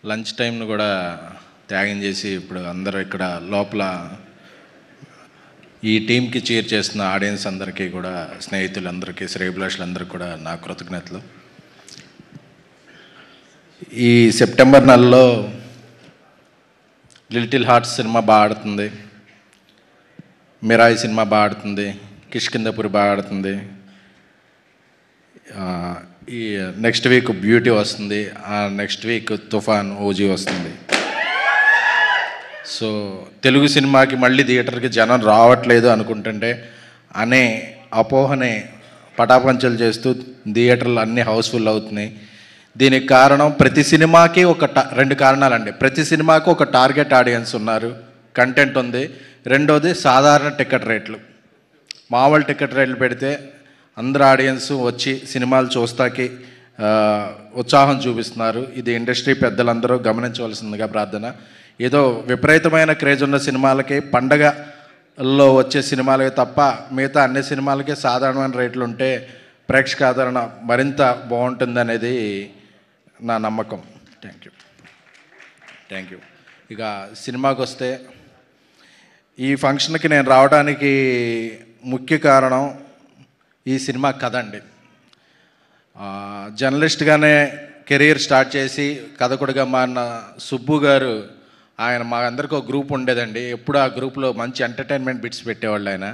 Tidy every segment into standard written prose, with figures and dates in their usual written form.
Lunch టైంను కూడా త్యాగం చేసి ఇప్పుడు అందరూ ఇక్కడ లోపల ఈ టీంకి చీర్ చేస్తున్న ఆడియన్స్ అందరికీ కూడా, స్నేహితులందరికీ, శ్రేయభిలాషులందరికీ కూడా నా కృతజ్ఞతలు. ఈ సెప్టెంబర్ నెలలో లిటిల్ హార్ట్స్ సినిమా బాగా ఆడుతుంది, మిరాయి సినిమా బాగా ఆడుతుంది, కిష్కిందపురి బాగా ఆడుతుంది. ఈ నెక్స్ట్ వీక్ బ్యూటీ వస్తుంది, నెక్స్ట్ వీక్ తుఫాన్ ఓజీ వస్తుంది. సో తెలుగు సినిమాకి మళ్ళీ థియేటర్కి జనం రావట్లేదు అనుకుంటుంటే అనే అపోహనే పటాపంచలు చేస్తూ థియేటర్లు అన్నీ హౌస్ఫుల్ అవుతున్నాయి. దీనికి కారణం ప్రతి సినిమాకి రెండు కారణాలండి. ప్రతి సినిమాకి ఒక టార్గెట్ ఆడియన్స్ ఉన్నారు, కంటెంట్ ఉంది. రెండోది సాధారణ టికెట్ రేట్లు. మామూలు టికెట్ రేట్లు పెడితే అందరు ఆడియన్స్ వచ్చి సినిమాలు చూస్తాకి ఉత్సాహం చూపిస్తున్నారు. ఇది ఇండస్ట్రీ పెద్దలందరూ గమనించవలసిందిగా ప్రార్థన. ఏదో విపరీతమైన క్రేజ్ ఉన్న సినిమాలకి, పండగల్లో వచ్చే సినిమాలకి తప్ప మిగతా అన్ని సినిమాలకి సాధారణమైన రేట్లు ఉంటే ప్రేక్షక ఆదరణ మరింత బాగుంటుంది అనేది నా నమ్మకం. Thank you. ఇక సినిమాకి వస్తే, ఈ ఫంక్షన్కి నేను రావడానికి ముఖ్య కారణం ఈ సినిమా కథ అండి. జర్నలిస్ట్గానే కెరీర్ స్టార్ట్ చేసి కథకుడిగా మారిన సుబ్బు గారు, ఆయన మా అందరికీ ఒక గ్రూప్ ఉండేదండి. ఎప్పుడు ఆ గ్రూప్లో మంచి ఎంటర్టైన్మెంట్ బిట్స్ పెట్టేవాళ్ళు ఆయన.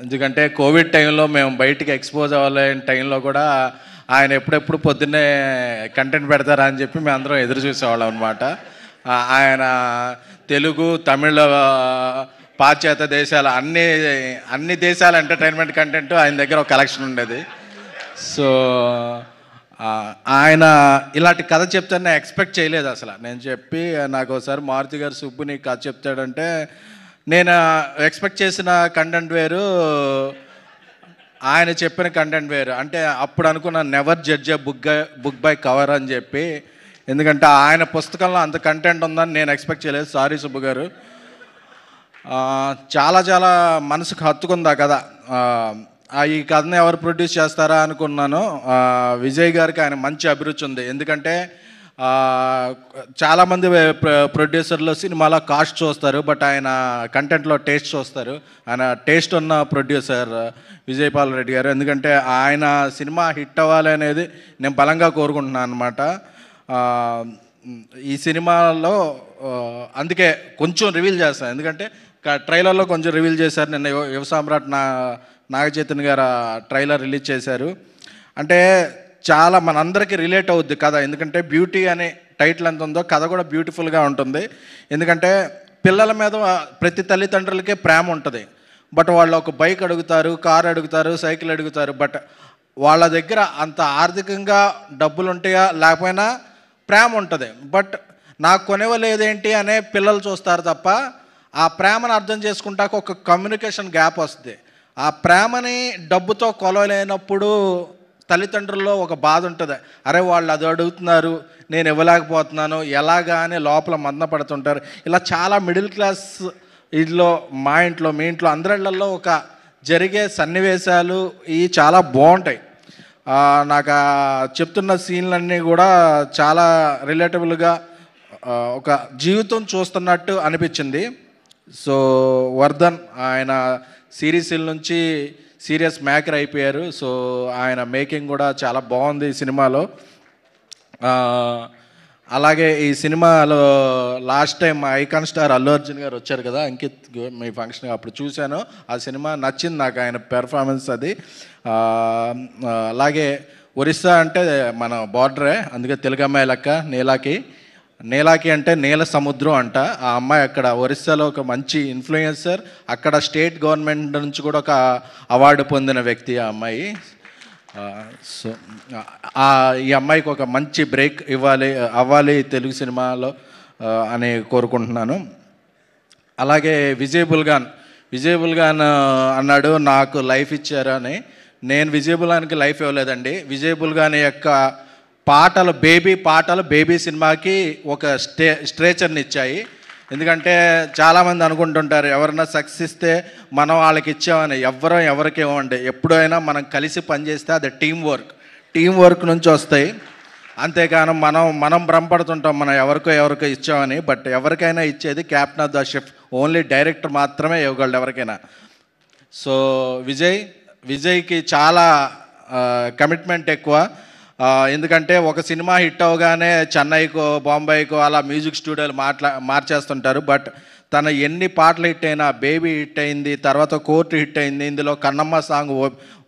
ఎందుకంటే కోవిడ్ టైంలో మేము బయటికి ఎక్స్పోజ్ అవ్వలేని టైంలో కూడా ఆయన ఎప్పుడెప్పుడు పొద్దున్నే కంటెంట్ పెడతారా అని చెప్పి మేము అందరం ఎదురు చూసేవాళ్ళం అనమాట. ఆయన తెలుగు, తమిళ, పాశ్చాత్య దేశాల అన్ని దేశాల ఎంటర్టైన్మెంట్ కంటెంట్ ఆయన దగ్గర ఒక కలెక్షన్ ఉండేది. సో ఆయన ఇలాంటి కథ చెప్తాను నేను ఎక్స్పెక్ట్ చేయలేదు అసలు. నేను చెప్పి నాకు ఒకసారి మారుతి గారు సుబ్బు నీ కథ చెప్తాడంటే నేను ఎక్స్పెక్ట్ చేసిన కంటెంట్ వేరు, ఆయన చెప్పిన కంటెంట్ వేరు. అంటే అప్పుడు అనుకున్నాను never judge a book by cover అని చెప్పి. ఎందుకంటే ఆయన పుస్తకంలో అంత కంటెంట్ ఉందని నేను ఎక్స్పెక్ట్ చేయలేదు. సారీ సుబ్బు గారు. చాలా చాలా మనసుకు హత్తుకుంది ఆ కథ. ఈ కథను ఎవరు ప్రొడ్యూస్ చేస్తారా అనుకున్నాను. విజయ్ గారికి ఆయన మంచి అభిరుచి ఉంది. ఎందుకంటే చాలామంది ప్రొడ్యూసర్లు సినిమాలో కాస్ట్ చూస్తారు, బట్ ఆయన కంటెంట్లో టేస్ట్ చూస్తారు. ఆయన టేస్ట్ ఉన్న ప్రొడ్యూసర్ విజయపాల్ రెడ్డి గారు. ఎందుకంటే ఆయన సినిమా హిట్ అవ్వాలి అనేది నేను బలంగా కోరుకుంటున్నాను అనమాట. ఈ సినిమాలో అందుకే కొంచెం రివీల్ చేస్తాను. ఎందుకంటే ట్రైలర్లో కొంచెం రివీల్ చేశారు. నిన్న యువ సామ్రాట్ నాగచైతన్య గారు ట్రైలర్ రిలీజ్ చేశారు. అంటే చాలా మనందరికీ రిలేట్ అవుద్ది కథ. ఎందుకంటే బ్యూటీ అనే టైటిల్ ఎంత ఉందో కథ కూడా బ్యూటిఫుల్గా ఉంటుంది. ఎందుకంటే పిల్లల మీద ప్రతి తల్లిదండ్రులకే ప్రేమ ఉంటుంది. బట్ వాళ్ళు ఒక బైక్ అడుగుతారు, కారు అడుగుతారు, సైకిల్ అడుగుతారు. బట్ వాళ్ళ దగ్గర అంత ఆర్థికంగా డబ్బులు ఉంటాయా లేకపోయినా ప్రేమ ఉంటుంది. బట్ నాకు కొనివ్వలేదేంటి అనే పిల్లలు చూస్తారు తప్ప ఆ ప్రేమను అర్థం చేసుకుంటాక ఒక కమ్యూనికేషన్ గ్యాప్ వస్తుంది. ఆ ప్రేమని డబ్బుతో కొలవలేనప్పుడు తల్లిదండ్రుల్లో ఒక బాధ ఉంటుంది. అరే వాళ్ళు అది అడుగుతున్నారు, నేను ఇవ్వలేకపోతున్నాను ఎలాగా అని లోపల మదన పడుతుంటారు. ఇలా చాలా మిడిల్ క్లాస్ ఇంట్లో, మా ఇంట్లో, మీ ఇంట్లో, అందరిళ్లలో ఒక జరిగే సన్నివేశాలు ఇవి చాలా బాగుంటాయి. నాకు చెప్తున్న సీన్లన్నీ కూడా చాలా రిలేటబుల్గా ఒక జీవితం చూస్తున్నట్టు అనిపించింది. సో వర్ధన్ ఆయన సిరీస్ల నుంచి సీరియస్ మేకర్ అయిపోయారు. సో ఆయన మేకింగ్ కూడా చాలా బాగుంది ఈ సినిమాలో. అలాగే ఈ సినిమాలో last time icon star Allu Arjun గారు వచ్చారు కదా అంకిత్, మీ ఫంక్షన్ అప్పుడు చూశాను. ఆ సినిమా నచ్చింది నాకు, ఆయన పెర్ఫార్మెన్స్ అది. అలాగే ఒరిస్సా అంటే మన బార్డరే, అందుకే తెలుగు అమ్మాయి లెక్క నీలాకి అంటే నీల సముద్రం అంట. ఆ అమ్మాయి అక్కడ ఒరిస్సాలో ఒక మంచి ఇన్ఫ్లుయెన్సర్, అక్కడ స్టేట్ గవర్నమెంట్ నుంచి కూడా ఒక అవార్డు పొందిన వ్యక్తి ఆ అమ్మాయి. సో ఈ అమ్మాయికి ఒక మంచి బ్రేక్ అవ్వాలి తెలుగు సినిమాలో అని కోరుకుంటున్నాను. అలాగే విజయ్ బుల్గాన్ అన్నాడు నాకు లైఫ్ ఇచ్చారు అని. నేను విజయ్ బుల్గాన్కి లైఫ్ ఇవ్వలేదండి. విజయ్ బుల్గాన్ యొక్క పాటలు బేబీ సినిమాకి ఒక స్ట్రేచర్ని ఇచ్చాయి. ఎందుకంటే చాలామంది అనుకుంటుంటారు ఎవరైనా సక్సెస్ ఇస్తే మనం వాళ్ళకి ఇచ్చామని. ఎవరికి ఇవ్వండి. ఎప్పుడైనా మనం కలిసి పనిచేస్తే అది టీం వర్క్ నుంచి వస్తాయి. అంతేకాని మనం భ్రమపడుతుంటాం మనం ఎవరికో ఇచ్చామని. బట్ ఎవరికైనా ఇచ్చేది captain of the ship. Only director మాత్రమే ఇవ్వగలడు ఎవరికైనా. సో విజయ్కి చాలా కమిట్మెంట్ ఎక్కువ. ఎందుకంటే ఒక సినిమా హిట్ అవగానే చెన్నైకో బాంబేకో అలా మ్యూజిక్ స్టూడియోలు మార్చేస్తుంటారు. బట్ తన ఎన్ని పాటలు హిట్ అయినా, బేబీ హిట్ అయింది, తర్వాత కోర్టు హిట్ అయింది, ఇందులో కన్నమ్మ సాంగ్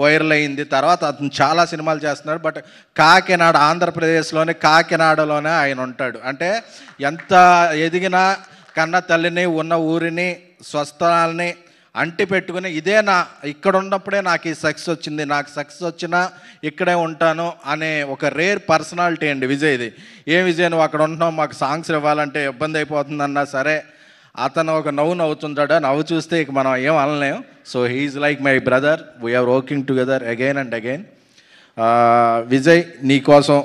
వైరల్ అయింది, తర్వాత అతను చాలా సినిమాలు చేస్తున్నాడు. బట్ కాకినాడ, ఆంధ్రప్రదేశ్లోనే కాకినాడలోనే ఆయన ఉంటాడు. అంటే ఎంత ఎదిగినా కన్న తల్లిని, ఉన్న ఊరిని, స్వస్థలాల్ని అంటి పెట్టుకుని ఇక్కడ ఉన్నప్పుడే నాకు ఈ సక్సెస్ వచ్చింది, నాకు సక్సెస్ వచ్చినా ఇక్కడే ఉంటాను అనే ఒక రేర్ పర్సనాలిటీ అండి విజయ్ది. విజయ్ నువ్వు అక్కడ ఉంటున్నావు, మాకు సాంగ్స్ ఇవ్వాలంటే ఇబ్బంది అయిపోతుందన్నా సరే అతను ఒక నవ్వుతుంటాడు. నవ్వు చూస్తే ఇక మనం ఏం అనలేం. So he is like my brother. We are working together again and again. Vijay, నీ కోసం,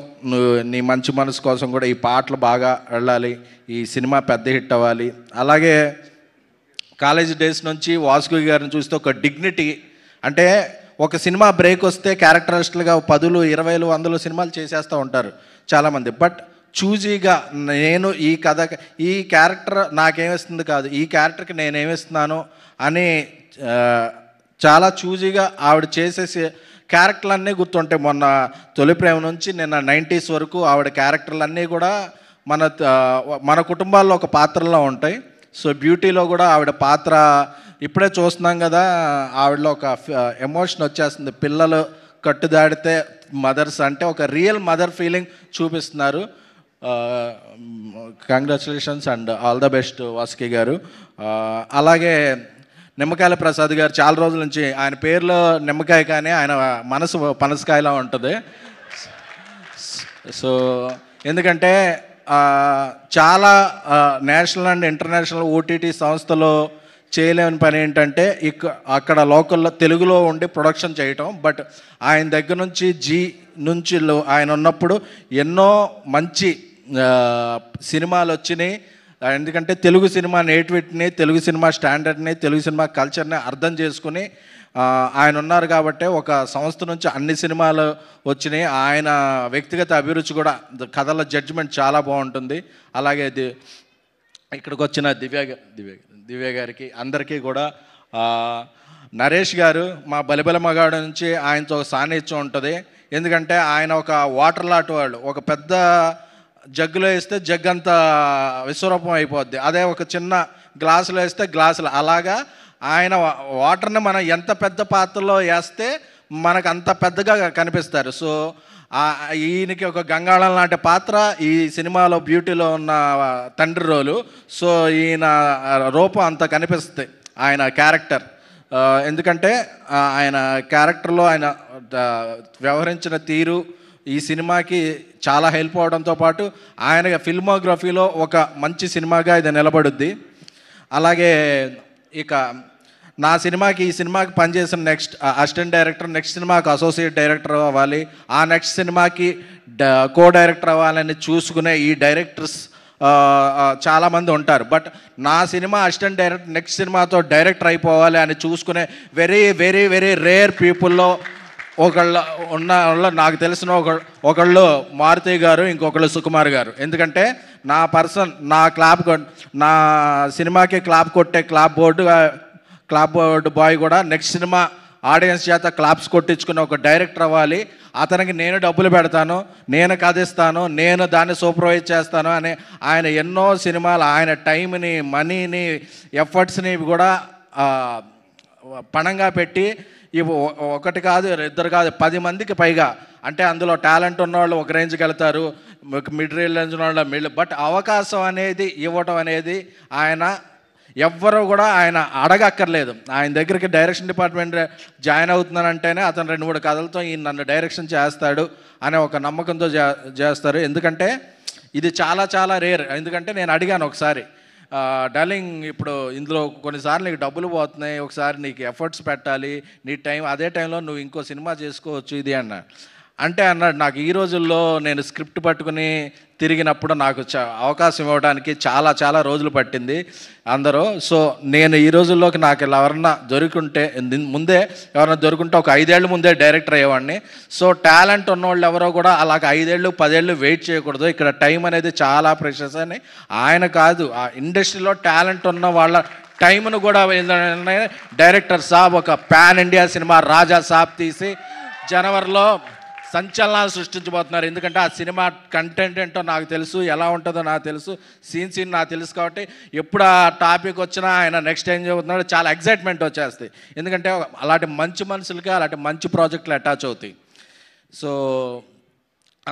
నీ మంచి మనసు కోసం కూడా ఈ పాటలు బాగా వెళ్ళాలి, ఈ సినిమా పెద్ద హిట్ అవ్వాలి. అలాగే కాలేజ్ డేస్ నుంచి వాసుకి గారిని చూస్తే ఒక డిగ్నిటీ, అంటే ఒక సినిమా బ్రేక్ వస్తే క్యారెక్టరిస్టులుగా 10, 20, 100 సినిమాలు చేసేస్తూ ఉంటారు చాలామంది. బట్ చూజీగా నేను ఈ క్యారెక్టర్ నాకేమిస్తుంది కాదు, ఈ క్యారెక్టర్కి నేనేమిస్తున్నాను అని చాలా చూజీగా ఆవిడ చేసేసి క్యారెక్టర్లన్నీ గుర్తుంటాయి. మొన్న తొలి ప్రేమ నుంచి నిన్న 90s వరకు ఆవిడ క్యారెక్టర్లన్నీ కూడా మన కుటుంబాల్లో ఒక పాత్రలో ఉంటాయి. సో బ్యూటీలో కూడా ఆవిడ పాత్ర ఇప్పుడే చూస్తున్నాం కదా, ఆవిడలో ఒక ఎమోషన్ వచ్చేస్తుంది. పిల్లలు కట్టుదాడితే మదర్స్ అంటే ఒక రియల్ మదర్ ఫీలింగ్ చూపిస్తున్నారు. Congratulations and all the best Vasuki గారు. అలాగే నిమ్మకాయల ప్రసాద్ గారు, చాలా రోజుల నుంచి ఆయన పేరులో నిమ్మకాయ కానీ ఆయన మనసు పనసకాయలా ఉంటుంది. సో ఎందుకంటే చాలా నేషనల్ అండ్ ఇంటర్నేషనల్ ఓటీటీ సంస్థలో చేయలేని పని ఏంటంటే అక్కడ లోకల్లో తెలుగులో ఉండి ప్రొడక్షన్ చేయటం. బట్ ఆయన దగ్గర నుంచి ఆయన ఉన్నప్పుడు ఎన్నో మంచి సినిమాలు వచ్చినాయి. ఎందుకంటే తెలుగు సినిమా నేటివిటీని, తెలుగు సినిమా స్టాండర్డ్ని, తెలుగు సినిమా కల్చర్ని అర్థం చేసుకుని ఆయన ఉన్నారు కాబట్టి ఒక సంస్థ నుంచి అన్ని సినిమాలు వచ్చినాయి. ఆయన వ్యక్తిగత అభిరుచి కూడా, కథల జడ్జిమెంట్ చాలా బాగుంటుంది. అలాగే ఇక్కడికి వచ్చిన దివ్య గారికి అందరికీ కూడా, నరేష్ గారు మా బలిబల మగాడు నుంచి ఆయనతో ఒక సాన్నిధ్యం ఉంటుంది. ఎందుకంటే ఆయన ఒక వాటర్ లాంటి వాళ్ళు. ఒక పెద్ద జగ్గులో వేస్తే జగ్ అంతా విశ్వరూపం అయిపోద్ది. అదే ఒక చిన్న గ్లాసులో వేస్తే గ్లాసులు, అలాగా ఆయన వాటర్ని మనం ఎంత పెద్ద పాత్రలో వేస్తే మనకు అంత పెద్దగా కనిపిస్తారు. సో ఈయనకి ఒక గంగాళం లాంటి పాత్ర ఈ సినిమాలో బ్యూటీలో ఉన్న తండ్రి రోలు. సో ఈయన రూపం అంత కనిపిస్తుంది ఆయన క్యారెక్టర్. ఎందుకంటే ఆయన క్యారెక్టర్లో ఆయన వ్యవహరించిన తీరు ఈ సినిమాకి చాలా హెల్ప్ అవడంతో పాటు ఆయన ఫిల్మోగ్రఫీలో ఒక మంచి సినిమాగా ఇది నిలబడుద్ది. అలాగే ఇక ఈ సినిమాకి పనిచేసిన నెక్స్ట్ అసిస్టెంట్ డైరెక్టర్ నెక్స్ట్ సినిమాకి అసోసియేట్ డైరెక్టర్ అవ్వాలి, ఆ నెక్స్ట్ సినిమాకి కో డైరెక్టర్ అవ్వాలని చూసుకునే ఈ డైరెక్టర్స్ చాలామంది ఉంటారు. బట్ నా సినిమా అసిస్టెంట్ డైరెక్టర్ నెక్స్ట్ సినిమాతో డైరెక్టర్ అయిపోవాలి అని చూసుకునే వెరీ వెరీ వెరీ రేర్ పీపుల్లో నాకు తెలిసిన ఒకళ్ళు మారుతి గారు, ఇంకొకళ్ళు సుకుమార్ గారు. ఎందుకంటే నా సినిమాకి క్లాప్ కొట్టే క్లాప్ బోర్డు బాయ్ కూడా నెక్స్ట్ సినిమా ఆడియన్స్ చేత క్లాప్స్ కొట్టించుకుని ఒక డైరెక్టర్ అవ్వాలి, అతనికి నేను డబ్బులు పెడతాను, నేను కథిస్తాను, నేను దాన్ని సూపర్వైజ్ చేస్తాను అని ఆయన ఎన్నో సినిమాలు ఆయన టైంని, మనీని, ఎఫర్ట్స్ని కూడా పణంగా పెట్టి ఒకటి కాదు, ఇద్దరు కాదు, 10 మందికి పైగా, అంటే అందులో టాలెంట్ ఉన్నవాళ్ళు ఒక రేంజ్కి వెళ్తారు, మిడ్ రేంజ్ ఉన్నవాళ్ళు బట్ అవకాశం అనేది ఇవ్వటం అనేది ఎవ్వరూ కూడా ఆయన అడగక్కర్లేదు. ఆయన దగ్గరికి డైరెక్షన్ డిపార్ట్మెంట్ జాయిన్ అవుతున్నానంటేనే అతను 2-3 కథలతో ఈయన నన్ను డైరెక్షన్ చేస్తాడు అనే ఒక నమ్మకంతో చేస్తారు. ఎందుకంటే ఇది చాలా చాలా రేర్. ఎందుకంటే నేను అడిగాను ఒకసారి, డార్లింగ్ ఇప్పుడు ఇందులో కొన్నిసార్లు నీకు డబ్బులు పోతున్నాయి, ఒకసారి నీకు ఎఫర్ట్స్ పెట్టాలి, నీ టైం అదే టైంలో నువ్వు ఇంకో సినిమా చేసుకోవచ్చు ఇది అన్న. అంటే అన్నాడు, నాకు ఈ రోజుల్లో నేను స్క్రిప్ట్ పట్టుకుని తిరిగినప్పుడు నాకు అవకాశం ఇవ్వడానికి చాలా చాలా రోజులు పట్టింది అందరూ. సో నేను ఈ రోజుల్లోకి నాకు ఇలా ఎవరన్నా దొరికింటే, ముందే ఎవరన్నా దొరికింటే ఒక 5 ఏళ్ళ ముందే డైరెక్టర్ అయ్యేవాడిని. సో టాలెంట్ ఉన్నవాళ్ళు ఎవరో కూడా అలాగ 5 ఏళ్ళు 10 ఏళ్ళు వెయిట్ చేయకూడదు. ఇక్కడ టైం అనేది చాలా ప్రెషస్ అని ఆయన కాదు, ఆ ఇండస్ట్రీలో టాలెంట్ ఉన్న వాళ్ళ టైంను కూడా డైరెక్టర్ సాబ్ ఒక పాన్ ఇండియా సినిమా రాజా సాబ్ తీసి జనవరిలో సంచలనాలు సృష్టించబోతున్నారు. ఎందుకంటే ఆ సినిమా కంటెంట్ ఏంటో నాకు తెలుసు, ఎలా ఉంటుందో నాకు తెలుసు, సీన్ నాకు తెలుసు. కాబట్టి ఎప్పుడు ఆ టాపిక్ వచ్చినా ఆయన నెక్స్ట్ ఏం చెబుతున్నాడో చాలా ఎగ్జైట్మెంట్ వచ్చేస్తాయి. ఎందుకంటే అలాంటి మంచి మనుషులకి అలాంటి మంచి ప్రాజెక్టులు అటాచ్ అవుతాయి. సో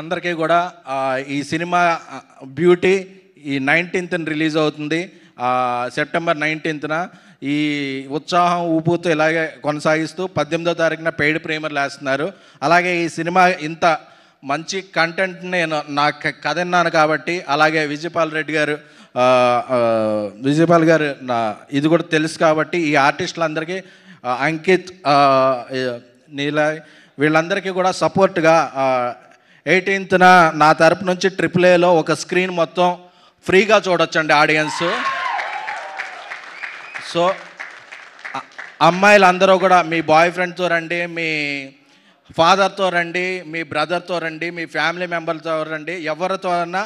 అందరికీ కూడా ఈ సినిమా బ్యూటీ ఈ 19th రిలీజ్ అవుతుంది. సెప్టెంబర్ 19th ఈ ఉత్సాహం ఊపుతూ ఇలాగే కొనసాగిస్తూ 18వ తారీఖున పెయిడ్ ప్రీమియర్లు వేస్తున్నారు. అలాగే ఈ సినిమా ఇంత మంచి కంటెంట్ నేను నా కథ విన్నాను కాబట్టి, అలాగే విజయపాల్ గారు నా ఇది కూడా తెలుసు కాబట్టి ఈ ఆర్టిస్టులందరికీ అంకిత్, నీలా వీళ్ళందరికీ కూడా సపోర్ట్గా 18th నా తరపు నుంచి AAAలో ఒక స్క్రీన్ మొత్తం ఫ్రీగా చూడొచ్చండి ఆడియన్స్. సో అమ్మాయిలు అందరూ కూడా మీ బాయ్ ఫ్రెండ్తో రండి, మీ ఫాదర్తో రండి, మీ బ్రదర్తో రండి, మీ ఫ్యామిలీ మెంబర్తో రండి, ఎవరితో అన్నా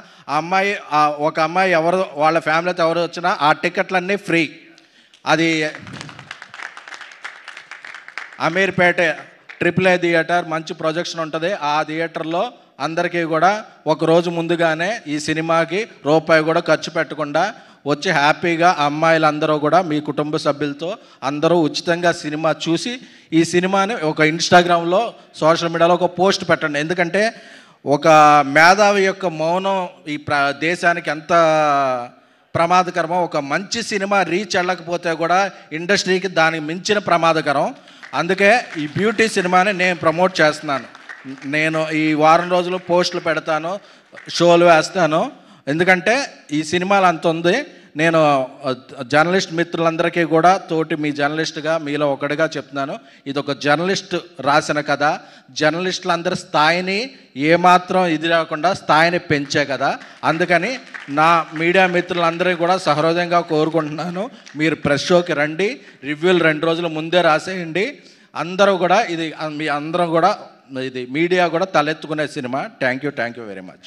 ఒక అమ్మాయి ఎవరు వాళ్ళ ఫ్యామిలీతో ఎవరు వచ్చినా ఆ టికెట్లన్నీ ఫ్రీ. అది అమీర్పేట AAA థియేటర్, మంచి ప్రొజెక్షన్ ఉంటుంది. ఆ థియేటర్లో అందరికీ కూడా ఒకరోజు ముందుగానే ఈ సినిమాకి రూపాయి కూడా ఖర్చు పెట్టకుండా వచ్చి హ్యాపీగా అమ్మాయిలందరూ కూడా మీ కుటుంబ సభ్యులతో అందరూ ఉచితంగా సినిమా చూసి ఈ సినిమాని ఒక ఇన్స్టాగ్రామ్లో సోషల్ మీడియాలో ఒక పోస్ట్ పెట్టండి. ఎందుకంటే ఒక మేధావి యొక్క మౌనం ఈ దేశానికి ఎంత ప్రమాదకరమో, ఒక మంచి సినిమా రీచ్ వెళ్ళకపోతే కూడా ఇండస్ట్రీకి దానికి మించిన ప్రమాదకరం. అందుకే ఈ బ్యూటీ సినిమాని నేను ప్రమోట్ చేస్తున్నాను. నేను ఈ వారం రోజులు పోస్టులు పెడతాను, షోలు వేస్తాను. ఎందుకంటే ఈ సినిమాలు అంత ఉంది. నేను జర్నలిస్ట్ మిత్రులందరికీ కూడా మీ జర్నలిస్ట్గా మీలో ఒకటిగా చెప్తున్నాను, ఇది ఒక జర్నలిస్ట్ రాసిన కథ. జర్నలిస్టులందరి స్థాయిని ఏమాత్రం ఇది లేకుండా స్థాయిని పెంచే కదా. అందుకని నా మీడియా మిత్రులందరికీ కూడా సహృదయంగా కోరుకుంటున్నాను, మీరు ప్రెస్ షోకి రండి, రివ్యూలు 2 రోజుల ముందే రాసేయండి. అందరూ కూడా మీ అందరం కూడా ఇది మీడియా కూడా తలెత్తుకునే cinema. Thank you very much.